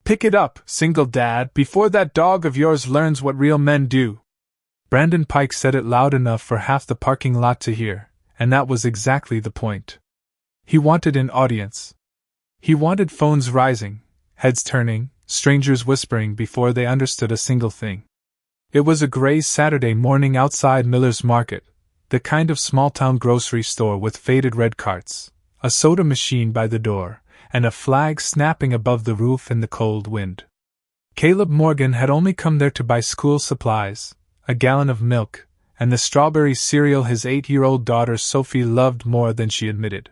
Pick it up, single dad, before that dog of yours learns what real men do. Brandon Pike said it loud enough for half the parking lot to hear, and that was exactly the point. He wanted an audience. He wanted phones rising, heads turning, strangers whispering before they understood a single thing. It was a gray Saturday morning outside Miller's Market, the kind of small-town grocery store with faded red carts, a soda machine by the door, and a flag snapping above the roof in the cold wind. Caleb Morgan had only come there to buy school supplies, a gallon of milk, and the strawberry cereal his 8-year-old daughter Sophie loved more than she admitted.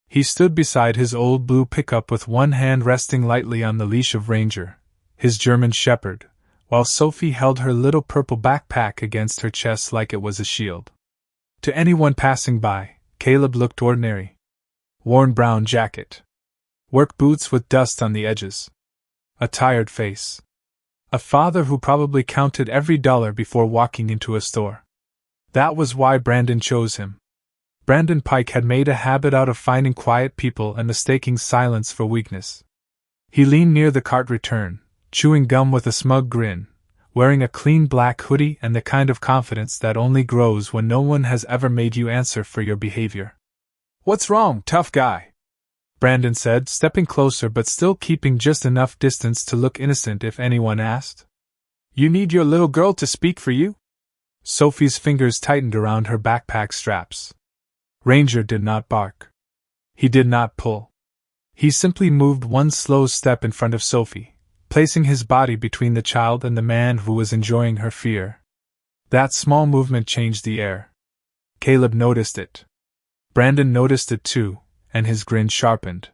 He stood beside his old blue pickup with one hand resting lightly on the leash of Ranger, his German shepherd, while Sophie held her little purple backpack against her chest like it was a shield. To anyone passing by, Caleb looked ordinary. Worn brown jacket. Work boots with dust on the edges. A tired face. A father who probably counted every dollar before walking into a store. That was why Brandon chose him. Brandon Pike had made a habit out of finding quiet people and mistaking silence for weakness. He leaned near the cart return, chewing gum with a smug grin, wearing a clean black hoodie and the kind of confidence that only grows when no one has ever made you answer for your behavior. "What's wrong, tough guy?" Brandon said, stepping closer but still keeping just enough distance to look innocent if anyone asked. "You need your little girl to speak for you?" Sophie's fingers tightened around her backpack straps. Ranger did not bark. He did not pull. He simply moved one slow step in front of Sophie, placing his body between the child and the man who was enjoying her fear. That small movement changed the air. Caleb noticed it. Brandon noticed it too, and his grin sharpened.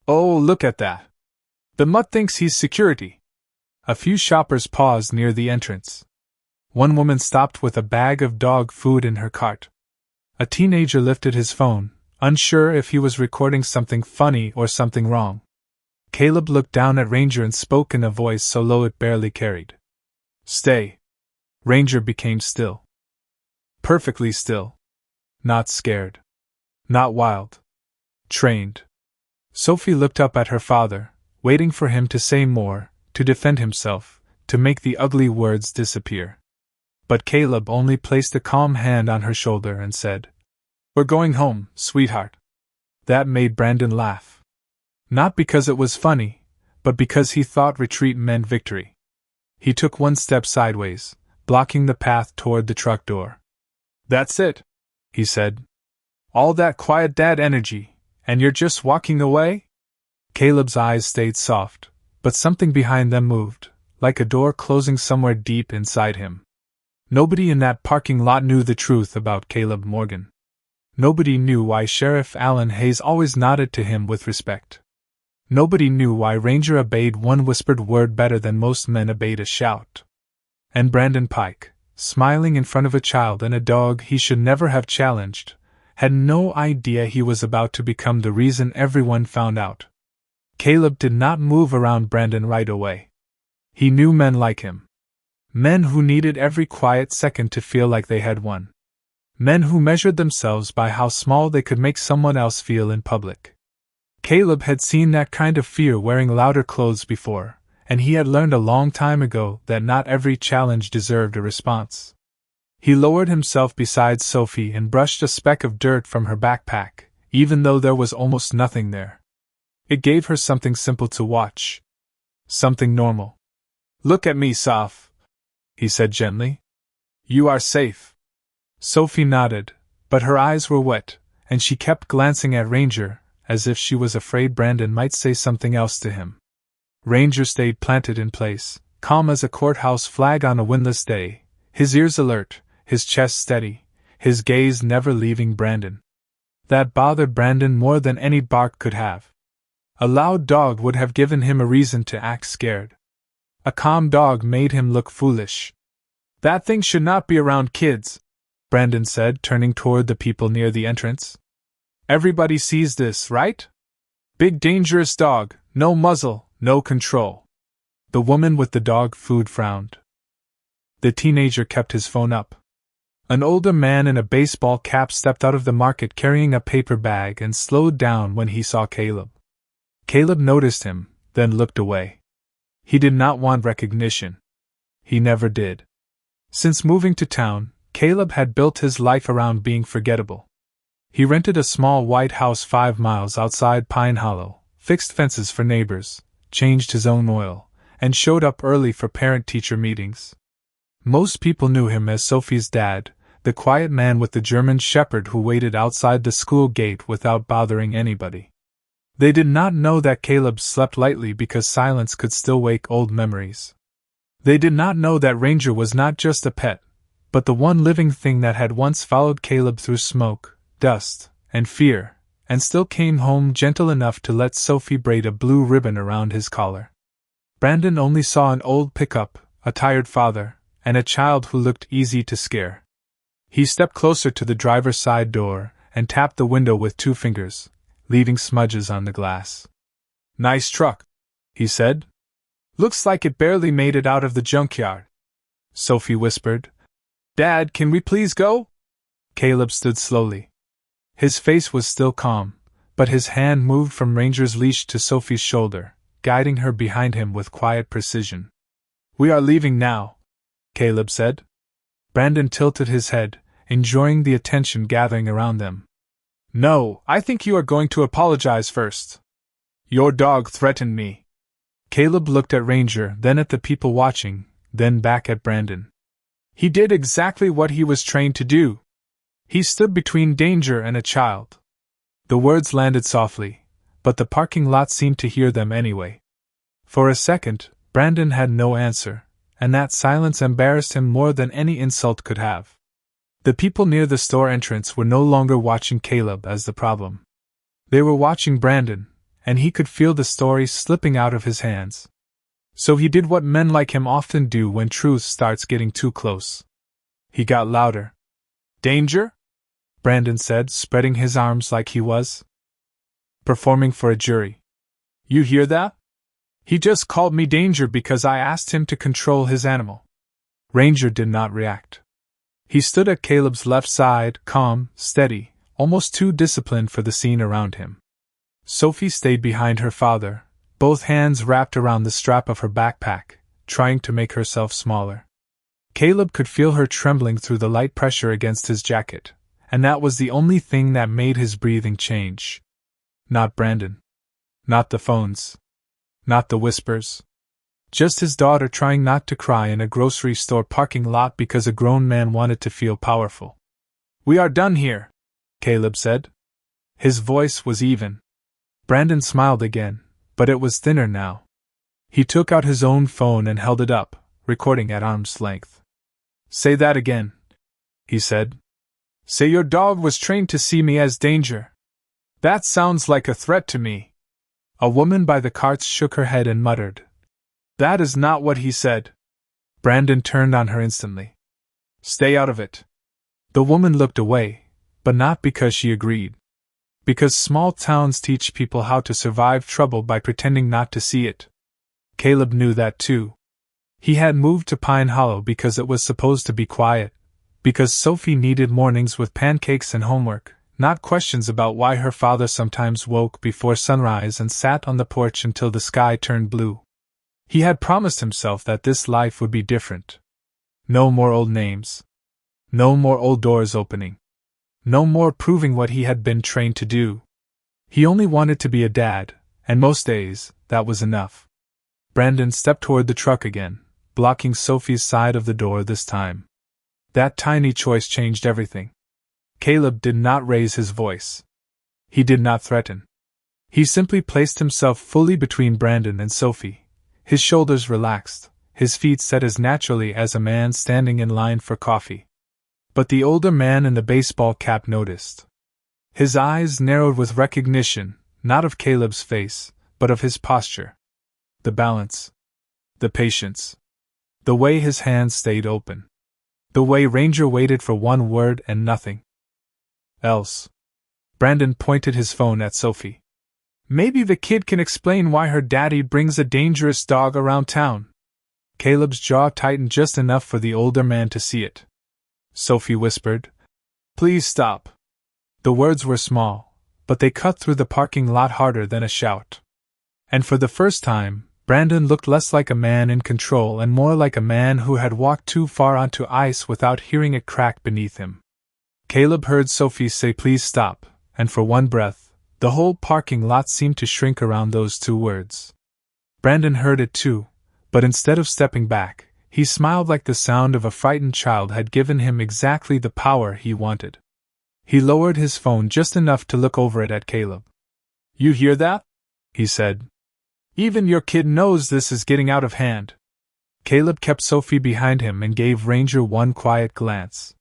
"Oh, look at that! The mutt thinks he's security." A few shoppers paused near the entrance. One woman stopped with a bag of dog food in her cart. A teenager lifted his phone, unsure if he was recording something funny or something wrong. Caleb looked down at Ranger and spoke in a voice so low it barely carried. "Stay." Ranger became still. Perfectly still. Not scared. Not wild. Trained. Sophie looked up at her father, waiting for him to say more, to defend himself, to make the ugly words disappear. But Caleb only placed a calm hand on her shoulder and said, "We're going home, sweetheart." That made Brandon laugh. Not because it was funny, but because he thought retreat meant victory. He took one step sideways, blocking the path toward the truck door. "That's it," he said. "All that quiet dad energy, and you're just walking away?" Caleb's eyes stayed soft, but something behind them moved, like a door closing somewhere deep inside him. Nobody in that parking lot knew the truth about Caleb Morgan. Nobody knew why Sheriff Allen Hayes always nodded to him with respect. Nobody knew why Ranger obeyed one whispered word better than most men obeyed a shout. And Brandon Pike, smiling in front of a child and a dog he should never have challenged, had no idea he was about to become the reason everyone found out. Caleb did not move around Brandon right away. He knew men like him. Men who needed every quiet second to feel like they had won. Men who measured themselves by how small they could make someone else feel in public. Caleb had seen that kind of fear wearing louder clothes before, and he had learned a long time ago that not every challenge deserved a response. He lowered himself beside Sophie and brushed a speck of dirt from her backpack, even though there was almost nothing there. It gave her something simple to watch. Something normal. "Look at me, Soph," he said gently. "You are safe." Sophie nodded, but her eyes were wet, and she kept glancing at Ranger, as if she was afraid Brandon might say something else to him. Ranger stayed planted in place, calm as a courthouse flag on a windless day, his ears alert, his chest steady, his gaze never leaving Brandon. That bothered Brandon more than any bark could have. A loud dog would have given him a reason to act scared. A calm dog made him look foolish. "That thing should not be around kids," Brandon said, turning toward the people near the entrance. "Everybody sees this, right? Big dangerous dog, no muzzle, no control." The woman with the dog food frowned. The teenager kept his phone up. An older man in a baseball cap stepped out of the market carrying a paper bag and slowed down when he saw Caleb. Caleb noticed him, then looked away. He did not want recognition. He never did. Since moving to town, Caleb had built his life around being forgettable. He rented a small white house 5 miles outside Pine Hollow, fixed fences for neighbors, changed his own oil, and showed up early for parent-teacher meetings. Most people knew him as Sophie's dad, the quiet man with the German shepherd who waited outside the school gate without bothering anybody. They did not know that Caleb slept lightly because silence could still wake old memories. They did not know that Ranger was not just a pet, but the one living thing that had once followed Caleb through smoke, dust, and fear, and still came home gentle enough to let Sophie braid a blue ribbon around his collar. Brandon only saw an old pickup, a tired father, and a child who looked easy to scare. He stepped closer to the driver's side door and tapped the window with 2 fingers, leaving smudges on the glass. "Nice truck," he said. "Looks like it barely made it out of the junkyard." Sophie whispered, "Dad, can we please go?" Caleb stood slowly. His face was still calm, but his hand moved from Ranger's leash to Sophie's shoulder, guiding her behind him with quiet precision. "We are leaving now," Caleb said. Brandon tilted his head, enjoying the attention gathering around them. "No, I think you are going to apologize first. Your dog threatened me." Caleb looked at Ranger, then at the people watching, then back at Brandon. "He did exactly what he was trained to do. He stood between danger and a child." The words landed softly, but the parking lot seemed to hear them anyway. For a second, Brandon had no answer, and that silence embarrassed him more than any insult could have. The people near the store entrance were no longer watching Caleb as the problem. They were watching Brandon, and he could feel the story slipping out of his hands. So he did what men like him often do when truth starts getting too close. He got louder. "Danger?" Brandon said, spreading his arms like he was performing for a jury. "You hear that? He just called me Danger because I asked him to control his animal." Ranger did not react. He stood at Caleb's left side, calm, steady, almost too disciplined for the scene around him. Sophie stayed behind her father, both hands wrapped around the strap of her backpack, trying to make herself smaller. Caleb could feel her trembling through the light pressure against his jacket, and that was the only thing that made his breathing change. Not Brandon. Not the phones. Not the whispers. Just his daughter trying not to cry in a grocery store parking lot because a grown man wanted to feel powerful. "We are done here," Caleb said. His voice was even. Brandon smiled again, but it was thinner now. He took out his own phone and held it up, recording at arm's length. "Say that again," he said. "Say your dog was trained to see me as danger. That sounds like a threat to me." A woman by the carts shook her head and muttered, "That is not what he said." Brandon turned on her instantly. "Stay out of it." The woman looked away, but not because she agreed. Because small towns teach people how to survive trouble by pretending not to see it. Caleb knew that too. He had moved to Pine Hollow because it was supposed to be quiet, because Sophie needed mornings with pancakes and homework, not questions about why her father sometimes woke before sunrise and sat on the porch until the sky turned blue. He had promised himself that this life would be different. No more old names. No more old doors opening. No more proving what he had been trained to do. He only wanted to be a dad, and most days, that was enough. Brandon stepped toward the truck again, blocking Sophie's side of the door this time. That tiny choice changed everything. Caleb did not raise his voice. He did not threaten. He simply placed himself fully between Brandon and Sophie, his shoulders relaxed, his feet set as naturally as a man standing in line for coffee. But the older man in the baseball cap noticed. His eyes narrowed with recognition, not of Caleb's face, but of his posture. The balance. The patience. The way his hands stayed open. The way Ranger waited for one word and nothing else. Brandon pointed his phone at Sophie. "Maybe the kid can explain why her daddy brings a dangerous dog around town." Caleb's jaw tightened just enough for the older man to see it. Sophie whispered, "Please stop." The words were small, but they cut through the parking lot harder than a shout. And for the first time, Brandon looked less like a man in control and more like a man who had walked too far onto ice without hearing it crack beneath him. Caleb heard Sophie say please stop, and for one breath, the whole parking lot seemed to shrink around those two words. Brandon heard it too, but instead of stepping back, he smiled like the sound of a frightened child had given him exactly the power he wanted. He lowered his phone just enough to look over it at Caleb. "You hear that?" he said. "Even your kid knows this is getting out of hand." Caleb kept Sophie behind him and gave Ranger one quiet glance.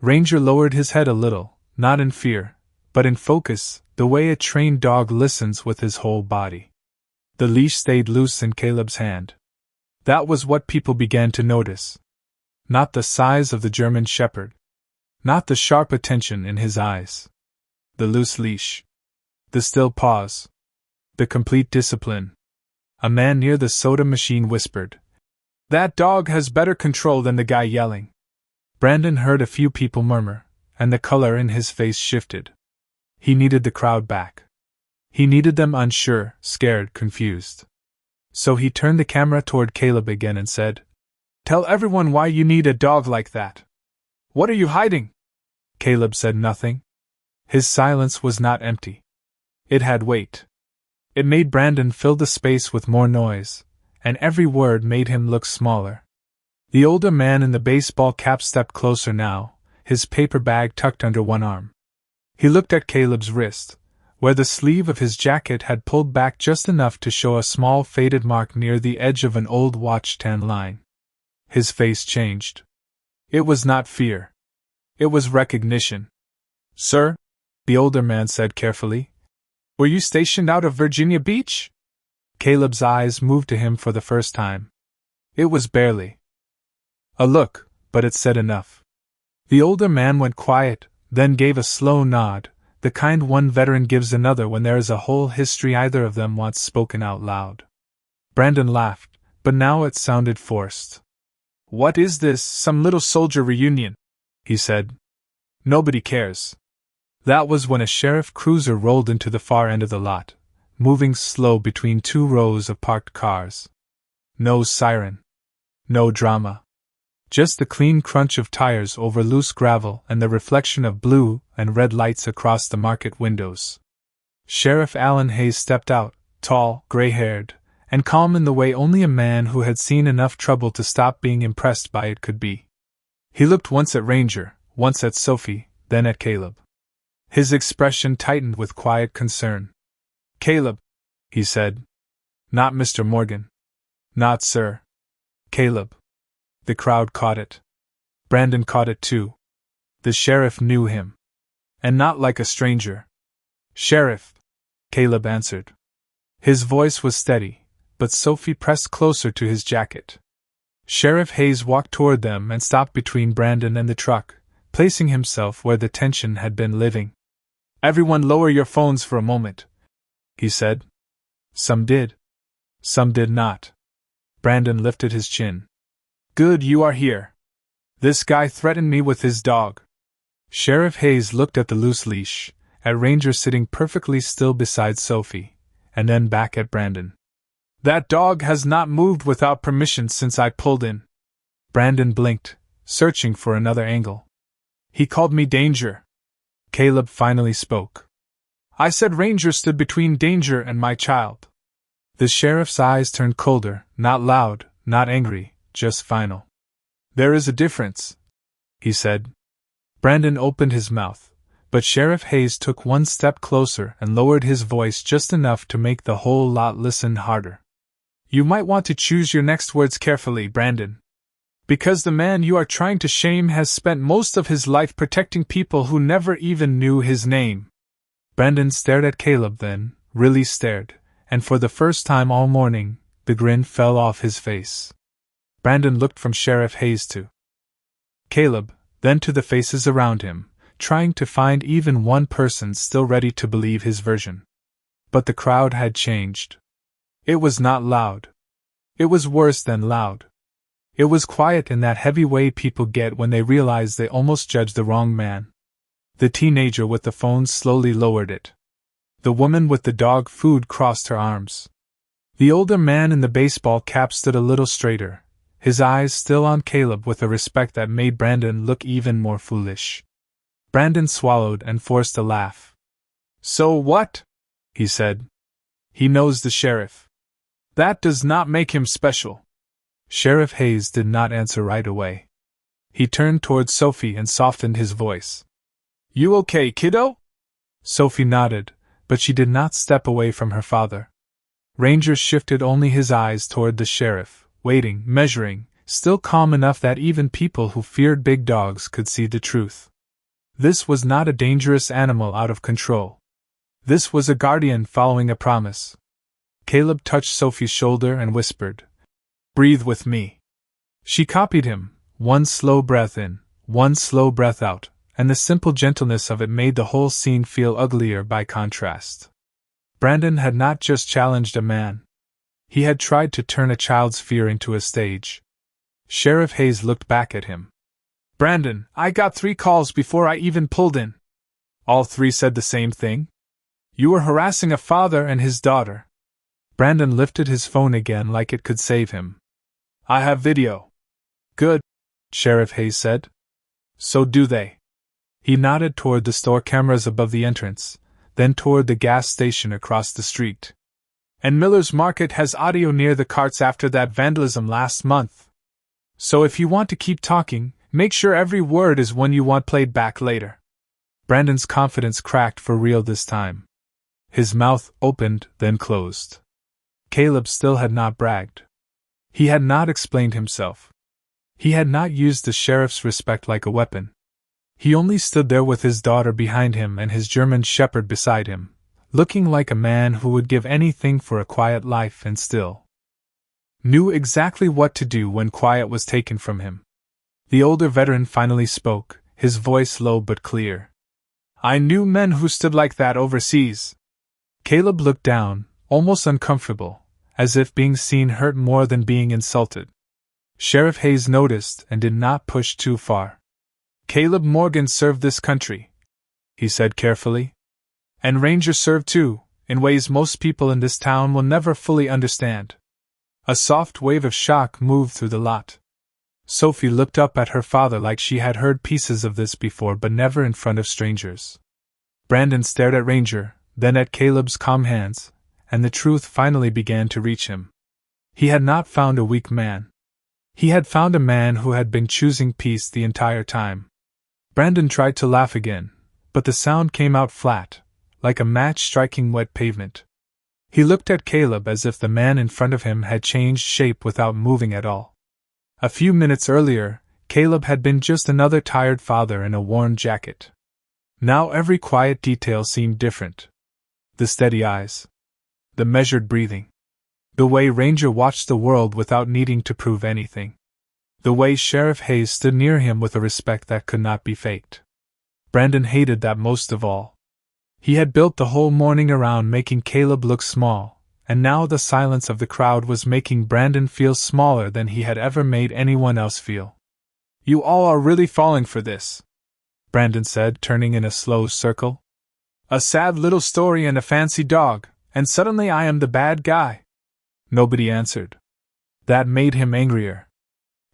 Ranger lowered his head a little, not in fear, but in focus, the way a trained dog listens with his whole body. The leash stayed loose in Caleb's hand. That was what people began to notice. Not the size of the German Shepherd. Not the sharp attention in his eyes. The loose leash. The still pause. The complete discipline. A man near the soda machine whispered, "That dog has better control than the guy yelling." Brandon heard a few people murmur, and the color in his face shifted. He needed the crowd back. He needed them unsure, scared, confused. So he turned the camera toward Caleb again and said, "Tell everyone why you need a dog like that. What are you hiding?" Caleb said nothing. His silence was not empty. It had weight. It made Brandon fill the space with more noise, and every word made him look smaller. The older man in the baseball cap stepped closer now, his paper bag tucked under one arm. He looked at Caleb's wrist, where the sleeve of his jacket had pulled back just enough to show a small faded mark near the edge of an old watch tan line. His face changed. It was not fear. It was recognition. "Sir," the older man said carefully, "were you stationed out of Virginia Beach?" Caleb's eyes moved to him for the first time. It was barely a look, but it said enough. The older man went quiet, then gave a slow nod, the kind one veteran gives another when there is a whole history either of them wants spoken out loud. Brandon laughed, but now it sounded forced. "What is this, some little soldier reunion?" he said. "Nobody cares." That was when a sheriff cruiser rolled into the far end of the lot, moving slow between two rows of parked cars. No siren. No drama. Just the clean crunch of tires over loose gravel and the reflection of blue and red lights across the market windows. Sheriff Allen Hayes stepped out, tall, gray-haired, and calm in the way only a man who had seen enough trouble to stop being impressed by it could be. He looked once at Ranger, once at Sophie, then at Caleb. His expression tightened with quiet concern. "Caleb," he said. "Not Mr. Morgan." "Not sir." "Caleb." The crowd caught it. Brandon caught it too. The sheriff knew him. And not like a stranger. "Sheriff," Caleb answered. His voice was steady, but Sophie pressed closer to his jacket. Sheriff Hayes walked toward them and stopped between Brandon and the truck, placing himself where the tension had been living. "Everyone lower your phones for a moment," he said. Some did. Some did not. Brandon lifted his chin. "Good, you are here. This guy threatened me with his dog." Sheriff Hayes looked at the loose leash, at Ranger sitting perfectly still beside Sophie, and then back at Brandon. "That dog has not moved without permission since I pulled in." Brandon blinked, searching for another angle. "He called me Danger." Caleb finally spoke. "I said Ranger stood between Danger and my child." The sheriff's eyes turned colder, not loud, not angry, just final. "There is a difference," he said. Brandon opened his mouth, but Sheriff Hayes took one step closer and lowered his voice just enough to make the whole lot listen harder. "You might want to choose your next words carefully, Brandon. Because the man you are trying to shame has spent most of his life protecting people who never even knew his name." Brandon stared at Caleb then, really stared, and for the first time all morning, the grin fell off his face. Brandon looked from Sheriff Hayes to Caleb, then to the faces around him, trying to find even one person still ready to believe his version. But the crowd had changed. It was not loud. It was worse than loud. It was quiet in that heavy way people get when they realize they almost judged the wrong man. The teenager with the phone slowly lowered it. The woman with the dog food crossed her arms. The older man in the baseball cap stood a little straighter, his eyes still on Caleb with a respect that made Brandon look even more foolish. Brandon swallowed and forced a laugh. "So what?" he said. "He knows the sheriff. That does not make him special." Sheriff Hayes did not answer right away. He turned toward Sophie and softened his voice. "You okay, kiddo?" Sophie nodded, but she did not step away from her father. Ranger shifted only his eyes toward the sheriff, waiting, measuring, still calm enough that even people who feared big dogs could see the truth. This was not a dangerous animal out of control. This was a guardian following a promise. Caleb touched Sophie's shoulder and whispered, "Breathe with me." She copied him, one slow breath in, one slow breath out, and the simple gentleness of it made the whole scene feel uglier by contrast. Brandon had not just challenged a man. He had tried to turn a child's fear into a stage. Sheriff Hayes looked back at him. "Brandon, I got 3 calls before I even pulled in." "All 3 said the same thing?" "You were harassing a father and his daughter." Brandon lifted his phone again like it could save him. "I have video." "Good," Sheriff Hayes said. "So do they." He nodded toward the store cameras above the entrance, then toward the gas station across the street. "And Miller's Market has audio near the carts after that vandalism last month. So if you want to keep talking, make sure every word is one you want played back later." Brandon's confidence cracked for real this time. His mouth opened, then closed. Caleb still had not bragged. He had not explained himself. He had not used the sheriff's respect like a weapon. He only stood there with his daughter behind him and his German shepherd beside him, looking like a man who would give anything for a quiet life and still knew exactly what to do when quiet was taken from him. The older veteran finally spoke, his voice low but clear. "I knew men who stood like that overseas." Caleb looked down, almost uncomfortable, as if being seen hurt more than being insulted. Sheriff Hayes noticed and did not push too far. "Caleb Morgan served this country," he said carefully. "And Ranger served too, in ways most people in this town will never fully understand." A soft wave of shock moved through the lot. Sophie looked up at her father like she had heard pieces of this before but never in front of strangers. Brandon stared at Ranger, then at Caleb's calm hands, and the truth finally began to reach him. He had not found a weak man. He had found a man who had been choosing peace the entire time. Brandon tried to laugh again, but the sound came out flat, like a match striking wet pavement. He looked at Caleb as if the man in front of him had changed shape without moving at all. A few minutes earlier, Caleb had been just another tired father in a worn jacket. Now every quiet detail seemed different. The steady eyes. The measured breathing. The way Ranger watched the world without needing to prove anything. The way Sheriff Hayes stood near him with a respect that could not be faked. Brandon hated that most of all. He had built the whole morning around making Caleb look small, and now the silence of the crowd was making Brandon feel smaller than he had ever made anyone else feel. "You all are really falling for this," Brandon said, turning in a slow circle. "A sad little story and a fancy dog, and suddenly I am the bad guy." Nobody answered. That made him angrier.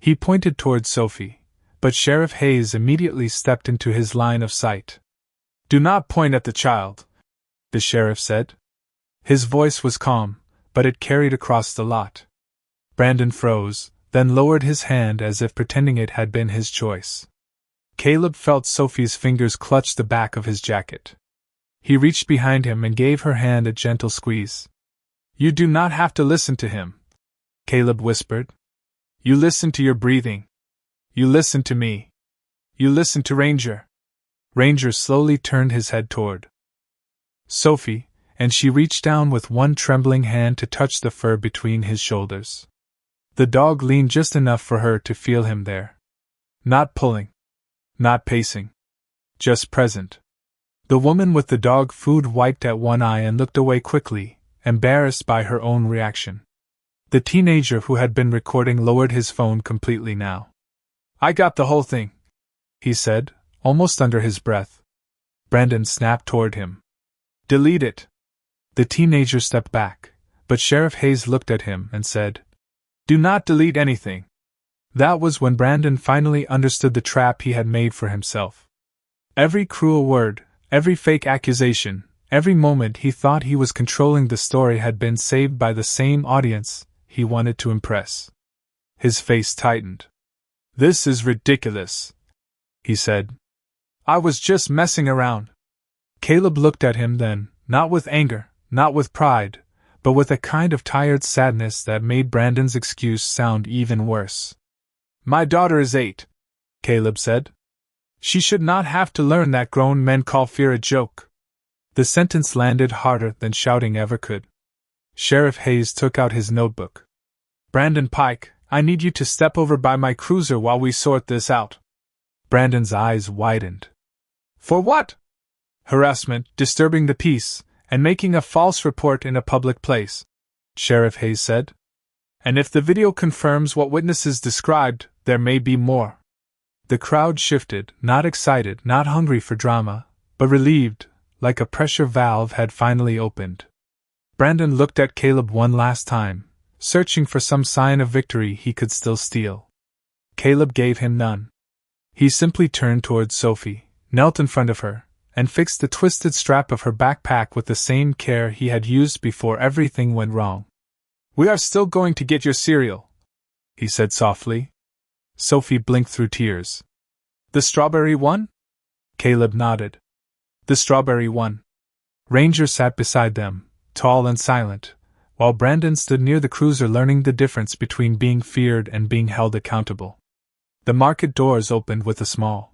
He pointed toward Sophie, but Sheriff Hayes immediately stepped into his line of sight. "Do not point at the child," the sheriff said. His voice was calm, but it carried across the lot. Brandon froze, then lowered his hand as if pretending it had been his choice. Caleb felt Sophie's fingers clutch the back of his jacket. He reached behind him and gave her hand a gentle squeeze. "You do not have to listen to him," Caleb whispered. "You listen to your breathing. You listen to me. You listen to Ranger." Ranger slowly turned his head toward Sophie, and she reached down with one trembling hand to touch the fur between his shoulders. The dog leaned just enough for her to feel him there. Not pulling. Not pacing. Just present. The woman with the dog food wiped at one eye and looked away quickly, embarrassed by her own reaction. The teenager who had been recording lowered his phone completely now. "I got the whole thing," he said, almost under his breath. Brandon snapped toward him. "Delete it." The teenager stepped back, but Sheriff Hayes looked at him and said, "Do not delete anything." That was when Brandon finally understood the trap he had made for himself. Every cruel word, every fake accusation, every moment he thought he was controlling the story had been saved by the same audience he wanted to impress. His face tightened. "This is ridiculous," he said. "I was just messing around." Caleb looked at him then, not with anger, not with pride, but with a kind of tired sadness that made Brandon's excuse sound even worse. "My daughter is 8, Caleb said. "She should not have to learn that grown men call fear a joke." The sentence landed harder than shouting ever could. Sheriff Hayes took out his notebook. "Brandon Pike, I need you to step over by my cruiser while we sort this out." Brandon's eyes widened. "For what?" "Harassment, disturbing the peace, and making a false report in a public place," Sheriff Hayes said. "And if the video confirms what witnesses described, there may be more." The crowd shifted, not excited, not hungry for drama, but relieved, like a pressure valve had finally opened. Brandon looked at Caleb one last time, searching for some sign of victory he could still steal. Caleb gave him none. He simply turned towards Sophie, knelt in front of her, and fixed the twisted strap of her backpack with the same care he had used before everything went wrong. "We are still going to get your cereal," he said softly. Sophie blinked through tears. "The strawberry one?" Caleb nodded. "The strawberry one." Ranger sat beside them, tall and silent, while Brandon stood near the cruiser learning the difference between being feared and being held accountable. The market doors opened with a small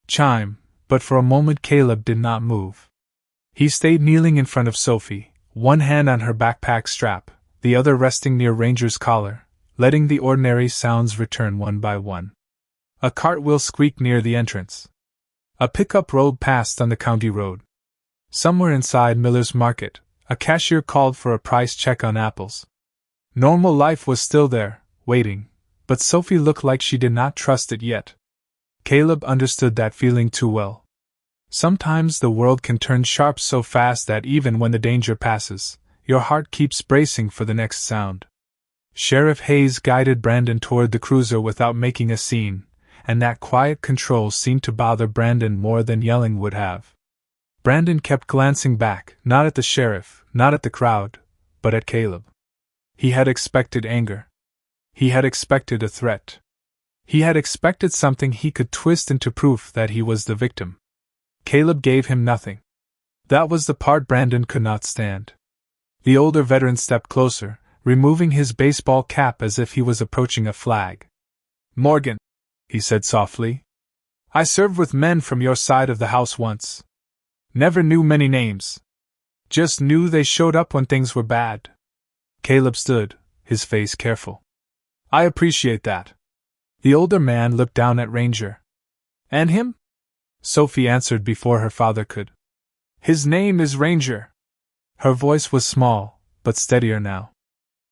chime, but for a moment Caleb did not move. He stayed kneeling in front of Sophie, one hand on her backpack strap, the other resting near Ranger's collar, letting the ordinary sounds return one by one. A cartwheel squeaked near the entrance. A pickup rolled past on the county road. Somewhere inside Miller's Market, a cashier called for a price check on apples. Normal life was still there, waiting, but Sophie looked like she did not trust it yet. Caleb understood that feeling too well. Sometimes the world can turn sharp so fast that even when the danger passes, your heart keeps bracing for the next sound. Sheriff Hayes guided Brandon toward the cruiser without making a scene, and that quiet control seemed to bother Brandon more than yelling would have. Brandon kept glancing back, not at the sheriff, not at the crowd, but at Caleb. He had expected anger. He had expected a threat. He had expected something he could twist into proof that he was the victim. Caleb gave him nothing. That was the part Brandon could not stand. The older veteran stepped closer, removing his baseball cap as if he was approaching a flag. "Morgan," he said softly. "I served with men from your side of the house once. Never knew many names. Just knew they showed up when things were bad." Caleb stood, his face careful. "I appreciate that." The older man looked down at Ranger. "And him?" Sophie answered before her father could. "His name is Ranger." Her voice was small, but steadier now.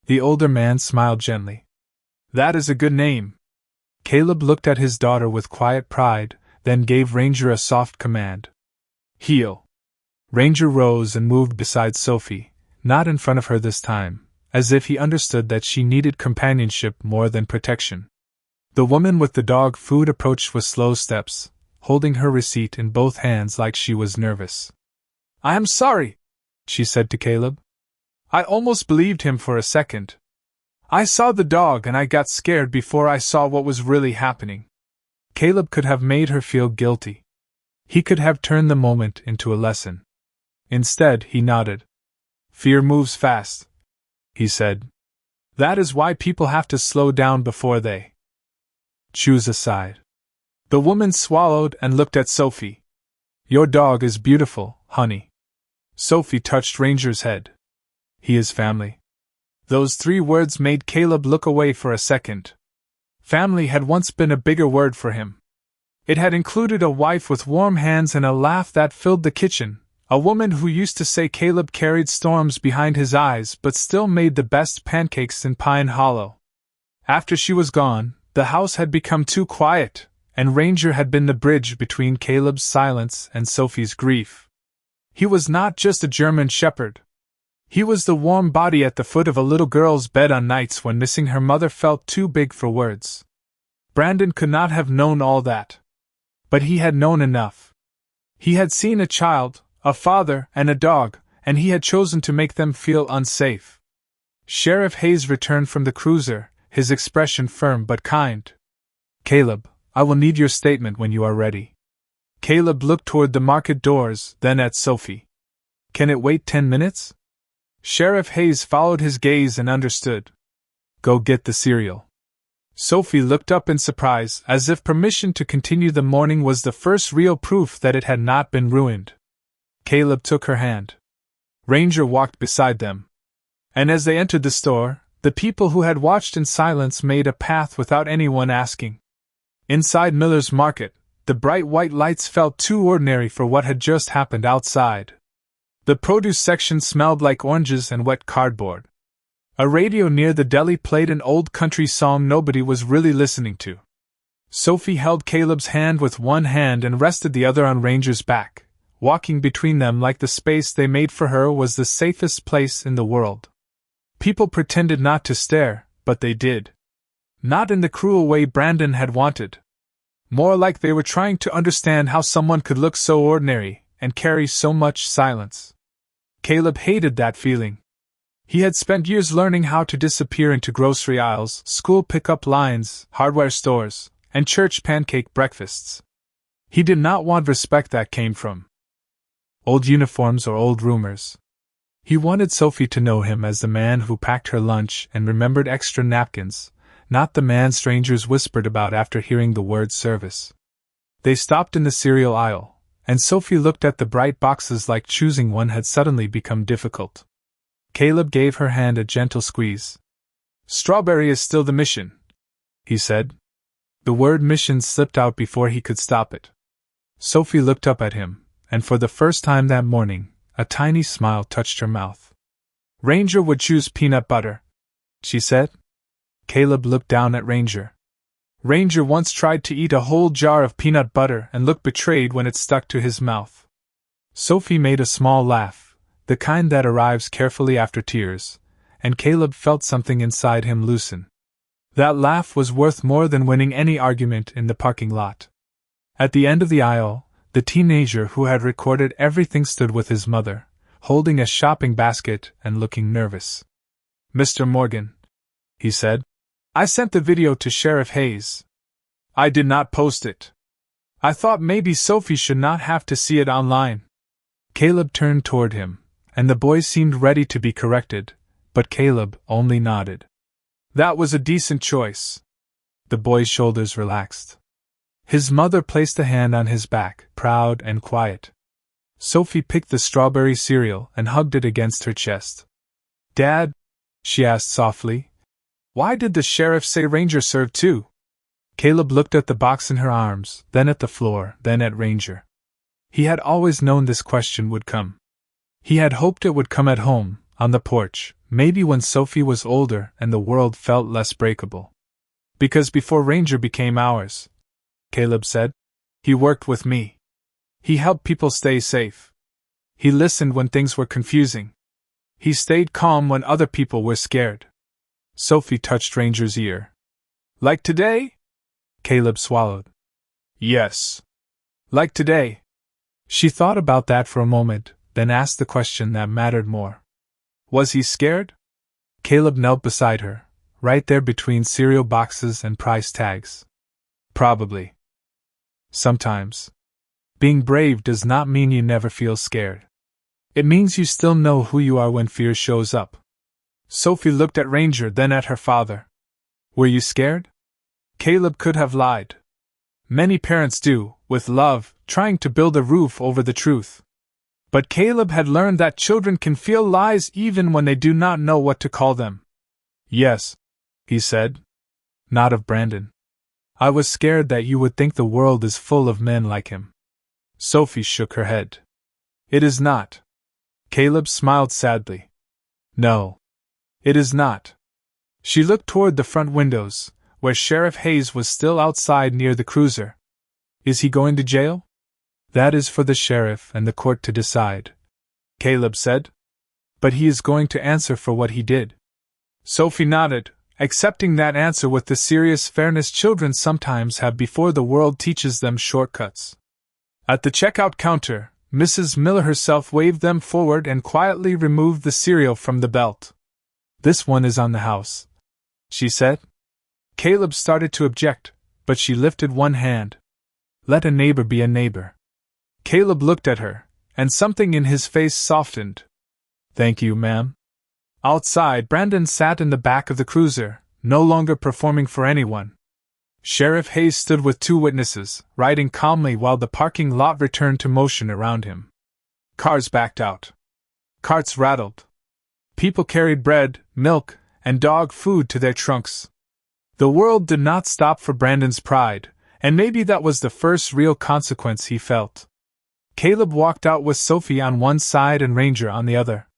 The older man smiled gently. "That is a good name." Caleb looked at his daughter with quiet pride, then gave Ranger a soft command. "Heel." Ranger rose and moved beside Sophie, not in front of her this time, as if he understood that she needed companionship more than protection. The woman with the dog food approached with slow steps, holding her receipt in both hands like she was nervous. "I am sorry," she said to Caleb. "I almost believed him for a second. I saw the dog and I got scared before I saw what was really happening." Caleb could have made her feel guilty. He could have turned the moment into a lesson. Instead, he nodded. "Fear moves fast," he said. "That is why people have to slow down before they choose a side." The woman swallowed and looked at Sophie. "Your dog is beautiful, honey." Sophie touched Ranger's head. "He is family." Those 3 words made Caleb look away for a second. Family had once been a bigger word for him. It had included a wife with warm hands and a laugh that filled the kitchen, a woman who used to say Caleb carried storms behind his eyes but still made the best pancakes in Pine Hollow. After she was gone, the house had become too quiet, and Ranger had been the bridge between Caleb's silence and Sophie's grief. He was not just a German shepherd. He was the warm body at the foot of a little girl's bed on nights when missing her mother felt too big for words. Brandon could not have known all that. But he had known enough. He had seen a child, a father, and a dog, and he had chosen to make them feel unsafe. Sheriff Hayes returned from the cruiser, his expression firm but kind. "Caleb, I will need your statement when you are ready." Caleb looked toward the market doors, then at Sophie. "Can it wait 10 minutes? Sheriff Hayes followed his gaze and understood. "Go get the cereal." Sophie looked up in surprise, as if permission to continue the morning was the first real proof that it had not been ruined. Caleb took her hand. Ranger walked beside them. And as they entered the store, the people who had watched in silence made a path without anyone asking. Inside Miller's Market, the bright white lights felt too ordinary for what had just happened outside. The produce section smelled like oranges and wet cardboard. A radio near the deli played an old country song nobody was really listening to. Sophie held Caleb's hand with one hand and rested the other on Ranger's back, walking between them like the space they made for her was the safest place in the world. People pretended not to stare, but they did. Not in the cruel way Brandon had wanted. More like they were trying to understand how someone could look so ordinary and carry so much silence. Caleb hated that feeling. He had spent years learning how to disappear into grocery aisles, school pickup lines, hardware stores, and church pancake breakfasts. He did not want respect that came from old uniforms or old rumors. He wanted Sophie to know him as the man who packed her lunch and remembered extra napkins, not the man strangers whispered about after hearing the word service. They stopped in the cereal aisle, and Sophie looked at the bright boxes like choosing one had suddenly become difficult. Caleb gave her hand a gentle squeeze. "Strawberry is still the mission," he said. The word mission slipped out before he could stop it. Sophie looked up at him, and for the first time that morning, a tiny smile touched her mouth. "Ranger would choose peanut butter," she said. Caleb looked down at Ranger. Ranger once tried to eat a whole jar of peanut butter and looked betrayed when it stuck to his mouth. Sophie made a small laugh, the kind that arrives carefully after tears, and Caleb felt something inside him loosen. That laugh was worth more than winning any argument in the parking lot. At the end of the aisle, the teenager who had recorded everything stood with his mother, holding a shopping basket and looking nervous. "Mr. Morgan," he said, "I sent the video to Sheriff Hayes. I did not post it. I thought maybe Sophie should not have to see it online." Caleb turned toward him, and the boy seemed ready to be corrected, but Caleb only nodded. "That was a decent choice." The boy's shoulders relaxed. His mother placed a hand on his back, proud and quiet. Sophie picked the strawberry cereal and hugged it against her chest. "Dad," she asked softly, "why did the sheriff say Ranger served too?" Caleb looked at the box in her arms, then at the floor, then at Ranger. He had always known this question would come. He had hoped it would come at home, on the porch, maybe when Sophie was older and the world felt less breakable. "Because before Ranger became ours," Caleb said, "he worked with me. He helped people stay safe. He listened when things were confusing. He stayed calm when other people were scared." Sophie touched Ranger's ear. "Like today?" Caleb swallowed. "Yes. Like today." She thought about that for a moment, then asked the question that mattered more. "Was he scared?" Caleb knelt beside her, right there between cereal boxes and price tags. "Probably. Sometimes. Being brave does not mean you never feel scared. It means you still know who you are when fear shows up." Sophie looked at Ranger, then at her father. "Were you scared?" Caleb could have lied. Many parents do, with love, trying to build a roof over the truth. But Caleb had learned that children can feel lies even when they do not know what to call them. "Yes," he said. "Not of Brandon. I was scared that you would think the world is full of men like him." Sophie shook her head. "It is not." Caleb smiled sadly. "No. It is not." She looked toward the front windows, where Sheriff Hayes was still outside near the cruiser. "Is he going to jail?" "That is for the sheriff and the court to decide," Caleb said. But he is going to answer for what he did. Sophie nodded, accepting that answer with the serious fairness children sometimes have before the world teaches them shortcuts. At the checkout counter, Mrs. Miller herself waved them forward and quietly removed the cereal from the belt. "This one is on the house," she said. Caleb started to object, but she lifted one hand. "Let a neighbor be a neighbor." Caleb looked at her, and something in his face softened. "Thank you, ma'am." Outside, Brandon sat in the back of the cruiser, no longer performing for anyone. Sheriff Hayes stood with two witnesses, riding calmly while the parking lot returned to motion around him. Cars backed out. Carts rattled. People carried bread, milk, and dog food to their trunks. The world did not stop for Brandon's pride, and maybe that was the first real consequence he felt. Caleb walked out with Sophie on one side and Ranger on the other.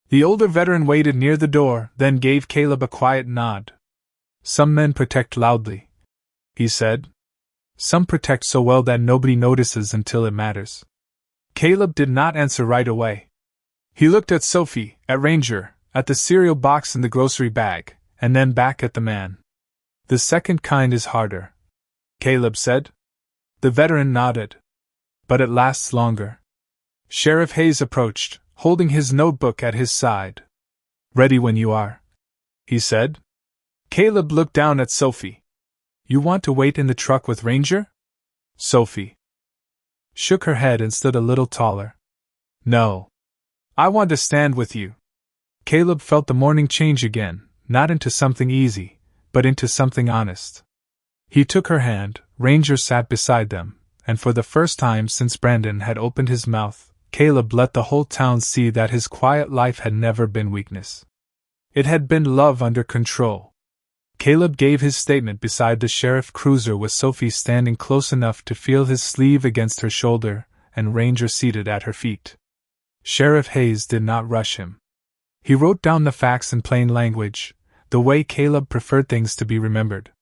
The older veteran waited near the door, then gave Caleb a quiet nod. "Some men protect loudly," he said. "Some protect so well that nobody notices until it matters." Caleb did not answer right away. He looked at Sophie, at Ranger, at the cereal box in the grocery bag, and then back at the man. "The second kind is harder," Caleb said. The veteran nodded. "But it lasts longer." Sheriff Hayes approached, holding his notebook at his side. "Ready when you are," he said. Caleb looked down at Sophie. "You want to wait in the truck with Ranger?" Sophie shook her head and stood a little taller. "No. I want to stand with you." Caleb felt the morning change again, not into something easy, but into something honest. He took her hand, Ranger sat beside them, and for the first time since Brandon had opened his mouth, Caleb let the whole town see that his quiet life had never been weakness. It had been love under control. Caleb gave his statement beside the sheriff cruiser with Sophie standing close enough to feel his sleeve against her shoulder, and Ranger seated at her feet. Sheriff Hayes did not rush him. He wrote down the facts in plain language, the way Caleb preferred things to be remembered.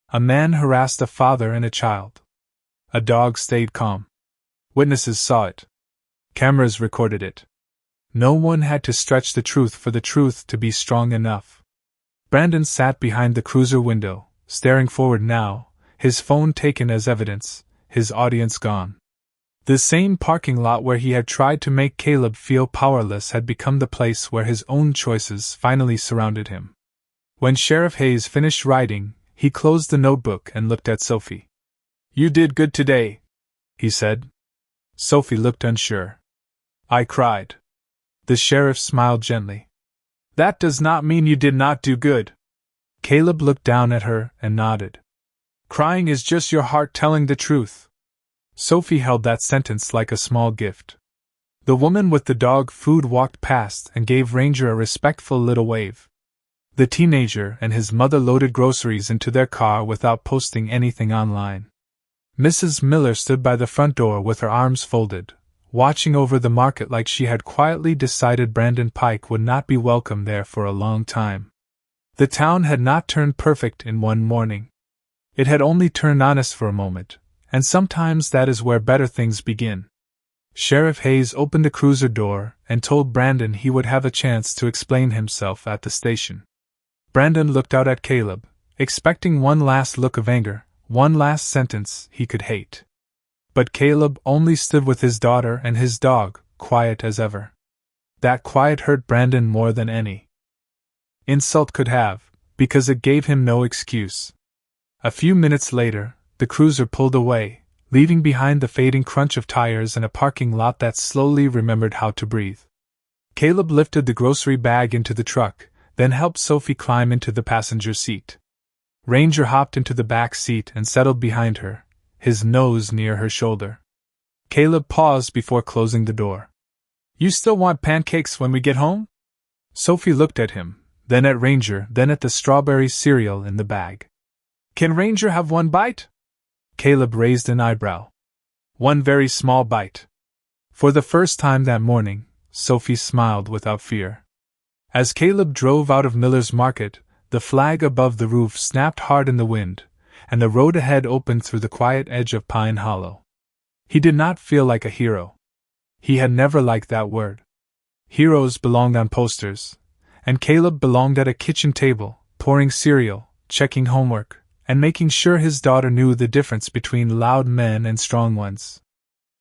A man harassed a father and a child. A dog stayed calm. Witnesses saw it. Cameras recorded it. No one had to stretch the truth for the truth to be strong enough. Brandon sat behind the cruiser window, staring forward now, his phone taken as evidence, his audience gone. The same parking lot where he had tried to make Caleb feel powerless had become the place where his own choices finally surrounded him. When Sheriff Hayes finished writing, he closed the notebook and looked at Sophie. "You did good today," he said. Sophie looked unsure. "I cried." The sheriff smiled gently. "That does not mean you did not do good." Caleb looked down at her and nodded. "Crying is just your heart telling the truth." Sophie held that sentence like a small gift. The woman with the dog food walked past and gave Ranger a respectful little wave. The teenager and his mother loaded groceries into their car without posting anything online. Mrs. Miller stood by the front door with her arms folded, watching over the market like she had quietly decided Brandon Pike would not be welcome there for a long time. The town had not turned perfect in one morning. It had only turned honest for a moment, and sometimes that is where better things begin. Sheriff Hayes opened the cruiser door and told Brandon he would have a chance to explain himself at the station. Brandon looked out at Caleb, expecting one last look of anger, one last sentence he could hate. But Caleb only stood with his daughter and his dog, quiet as ever. That quiet hurt Brandon more than any insult could have, because it gave him no excuse. A few minutes later, the cruiser pulled away, leaving behind the fading crunch of tires and a parking lot that slowly remembered how to breathe. Caleb lifted the grocery bag into the truck, then helped Sophie climb into the passenger seat. Ranger hopped into the back seat and settled behind her, his nose near her shoulder. Caleb paused before closing the door. "You still want pancakes when we get home?" Sophie looked at him, then at Ranger, then at the strawberry cereal in the bag. "Can Ranger have one bite?" Caleb raised an eyebrow. "One very small bite." For the first time that morning, Sophie smiled without fear. As Caleb drove out of Miller's Market, the flag above the roof snapped hard in the wind, and the road ahead opened through the quiet edge of Pine Hollow. He did not feel like a hero. He had never liked that word. Heroes belonged on posters, and Caleb belonged at a kitchen table, pouring cereal, checking homework, and making sure his daughter knew the difference between loud men and strong ones.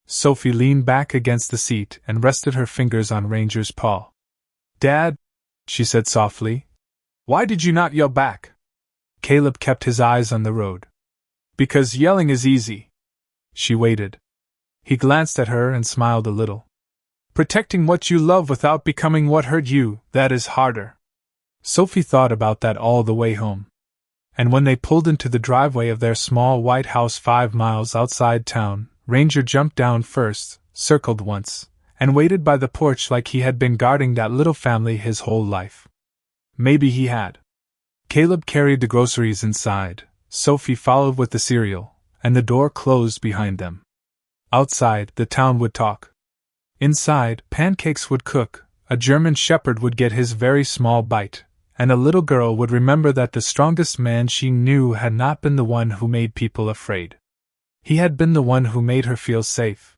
Sophie leaned back against the seat and rested her fingers on Ranger's paw. "Dad," she said softly, "why did you not yell back?" Caleb kept his eyes on the road. "Because yelling is easy." She waited. He glanced at her and smiled a little. "Protecting what you love without becoming what hurt you, that is harder." Sophie thought about that all the way home. And when they pulled into the driveway of their small white house 5 miles outside town, Ranger jumped down first, circled once, and waited by the porch like he had been guarding that little family his whole life. Maybe he had. Caleb carried the groceries inside, Sophie followed with the cereal, and the door closed behind them. Outside, the town would talk. Inside, pancakes would cook, a German shepherd would get his very small bite, and a little girl would remember that the strongest man she knew had not been the one who made people afraid. He had been the one who made her feel safe.